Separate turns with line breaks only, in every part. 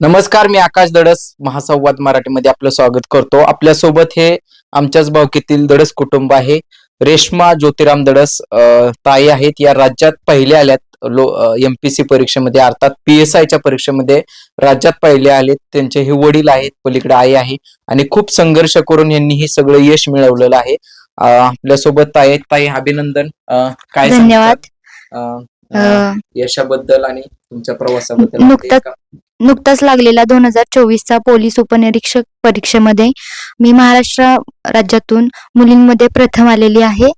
नमस्कार, मी आकाश दडस महासंवाद मराठीमध्ये आपलं स्वागत करतो. आपल्यासोबत हे आमच्याच भावकीतील दडस कुटुंब आहे. रेश्मा ज्योतिराम दडस ताई आहेत. या राज्यात पहिले आल्यात एमपीसी परीक्षेमध्ये, अर्थात PSIच्या परीक्षेमध्ये राज्यात पहिले आलेत. त्यांचे हे वडील आहेत, पलीकडे आई आहे आणि खूप संघर्ष करून यांनी हे सगळं यश मिळवलेलं आहे. आपल्यासोबत ताई ताई अभिनंदन. काय
धन्यवाद.
यशाबद्दल आणि तुमच्या प्रवासाबद्दल?
नुकताच लागलेला 2024चा पोलीस उपनिरीक्षक परीक्षेमध्ये मी महाराष्ट्र राज्यातून मुलींमध्ये प्रथम आलेली आहे.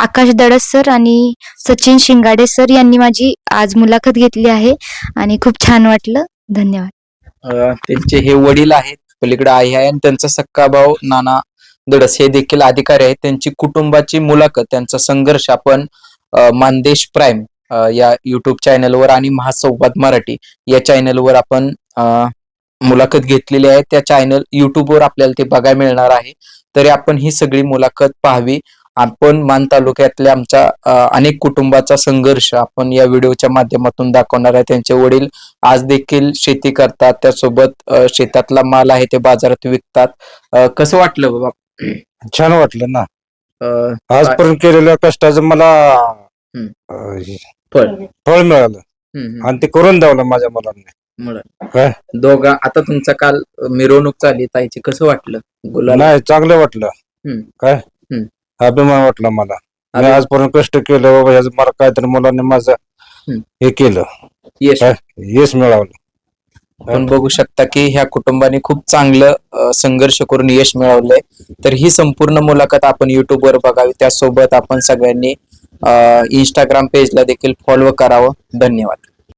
आकाश दडस सर आणि सचिन शिंगाडे सर यांनी माझी आज मुलाखत घेतली आहे आणि खूप छान वाटलं. धन्यवाद.
त्यांचे हे वडील आहेत, पलीकडे आई आहे आणि त्यांचा सक्का भाऊ नाना दडस हे देखील अधिकारी आहेत. त्यांची कुटुंबाची मुलाखत, त्यांचा संघर्ष आपण मानदेश प्राईम या युट्यूब चॅनलवर आणि महासंवाद मराठी या चॅनलवर आपण मुलाखत घेतलेली आहे. त्या चॅनल युट्यूबवर आपल्याला ते बघायला मिळणार आहे. तरी आपण ही सगळी मुलाखत पाहावी. आपण मान तालुक्यातल्या आमच्या अनेक कुटुंबाचा संघर्ष आपण या व्हिडिओच्या माध्यमातून दाखवणार आहे. त्यांचे वडील आज देखील शेती करतात, त्यासोबत शेतातला माल आहे ते बाजारात विकतात. कसं वाटलं बाबा?
छान वाटलं ना. आजपर्यंत केलेल्या कष्टाचं मला फळ मिळालं आणि ते करून द्यावलं माझ्या मुलांनी.
दोघा आता तुमचा काल मिरवणूक चालली ताईची, कसं वाटलं?
नाही, चांगलं वाटलं. काय अभिमान वाटला मला. मी आजपर्यंत कष्ट केलं बाबा, ह्याच मला काहीतरी मुलांनी माझं हे केलं, यश मिळवलं.
आपण बघू शकता की ह्या कुटुंबाने खूप चांगलं संघर्ष करून यश मिळवलंय. तर ही संपूर्ण मुलाखत आपण युट्यूबवर बघावी. त्यासोबत आपण सगळ्यांनी इंस्टाग्राम पेजला देखील फॉलो करावं. धन्यवाद.